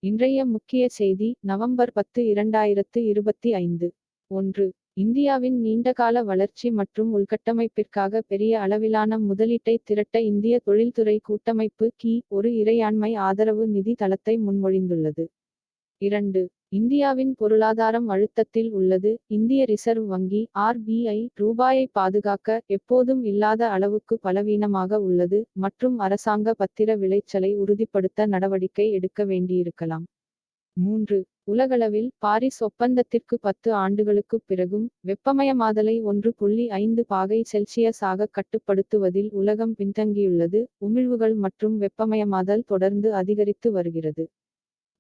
இன்றைய முக்கிய செய்தி நவம்பர் 10 2025 1. இந்தியாவின் நீண்டகால வளர்ச்சி மற்றும் உள்கட்டமைப்பிற்காக பெரிய அளவிலான முதலீட்டை திரட்ட இந்திய தொழில்துறை கூட்டமைப்பு ஒரு இறையாண்மை ஆதரவு நிதி தளத்தை முன்மொழிந்துள்ளது. 2. இந்தியாவின் பொருளாதாரம் அழுத்தத்தில் உள்ளது. இந்திய ரிசர்வ் வங்கி (RBI) ரூபாயை பாதுகாக்க எப்போதும் இல்லாத அளவுக்கு பலவீனமாக உள்ளது மற்றும் அரசாங்க பத்திர விளைச்சலை உறுதிப்படுத்த நடவடிக்கை எடுக்க வேண்டியிருக்கலாம். 3. உலகளவில் பாரிஸ் ஒப்பந்தத்திற்கு 10 ஆண்டுகளுக்குப் பிறகும் வெப்பமயமாதலை 1.5 பாகை செல்சியஸ் ஆக கட்டுப்படுத்துவதில் உலகம் பின்தங்கியுள்ளது. உமிழ்வுகள் மற்றும் வெப்பமயமாதல் தொடர்ந்து அதிகரித்து வருகிறது.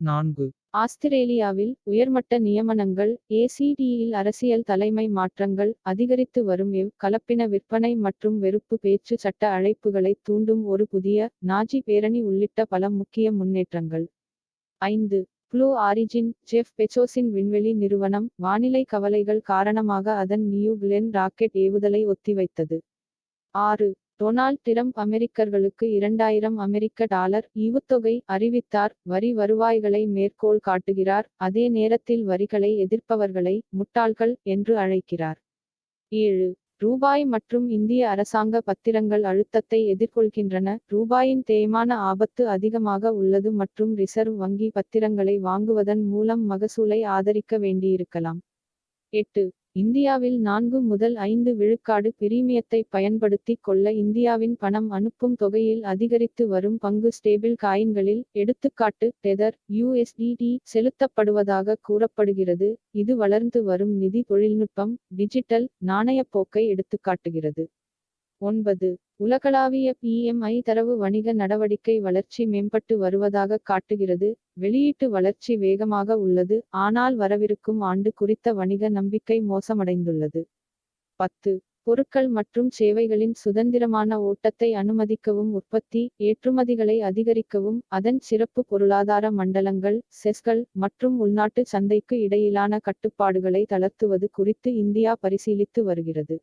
4. ஆஸ்திரேலியாவில் உயர்மட்ட நியமனங்கள் ACTயில் அரசியல் தலைமை மாற்றங்கள் அதிகரித்து வரும் கலப்பின விற்பனை மற்றும் வெறுப்பு பேச்சு சட்ட அழைப்புகளை தூண்டும் ஒரு புதிய நாஜி பேரணி உள்ளிட்ட பல முக்கிய முன்னேற்றங்கள். 5. ப்ளூ ஆரிஜின் ஜெஃப் பெசோஸின் விண்வெளி நிறுவனம் வானிலை கவலைகள் காரணமாக அதன் நியூ கிளென் ராக்கெட் ஏவுதலை ஒத்திவைத்தது. 6. டொனால்ட் டிரம்ப் அமெரிக்கர்களுக்கு $2000 ஈவுத்தொகை அறிவித்தார். வரி வருவாய்களை மேற்கோள் காட்டுகிறார், அதே நேரத்தில் வரிகளை எதிர்ப்பவர்களை முட்டாள்கள் என்று அழைக்கிறார். 7. ரூபாய் மற்றும் இந்திய அரசாங்க பத்திரங்கள் அழுத்தத்தை எதிர்கொள்கின்றன. ரூபாயின் தேய்மான ஆபத்து அதிகமாக உள்ளது மற்றும் ரிசர்வ் வங்கி பத்திரங்களை வாங்குவதன் மூலம் மகசூலை ஆதரிக்க வேண்டியிருக்கலாம். 8. இந்தியாவில் 4 முதல் 5 விழுக்காடு பிரீமியத்தை பயன்படுத்திக் கொள்ள இந்தியாவின் பணம் அனுப்பும் தொகையில் அதிகரித்து வரும் பங்கு ஸ்டேபிள் காயின்களில் எடுத்துக்காட்டு டெதர் USDT செலுத்தப்படுவதாக கூறப்படுகிறது. இது வளர்ந்து வரும் நிதி தொழில்நுட்பம் டிஜிட்டல் நாணயப் போக்கை எடுத்துக்காட்டுகிறது. 9. உலகளாவிய PMI தரவு வணிக நடவடிக்கை வளர்ச்சி மேம்பட்டு வருவதாக காட்டுகிறது. வெளியீட்டு வளர்ச்சி வேகமாக உள்ளது, ஆனால் வரவிருக்கும் ஆண்டு குறித்த வணிக நம்பிக்கை மோசமடைந்துள்ளது. 10. பொருட்கள் மற்றும் சேவைகளின் சுதந்திரமான ஓட்டத்தை அனுமதிக்கவும் உற்பத்தி, ஏற்றுமதிகளை அதிகரிக்கவும் அதன் சிறப்பு பொருளாதார மண்டலங்கள் செஸ்கள் மற்றும் உள்நாட்டு சந்தைக்கு இடையிலான கட்டுப்பாடுகளை தளர்த்துவது குறித்து இந்தியா பரிசீலித்து வருகிறது.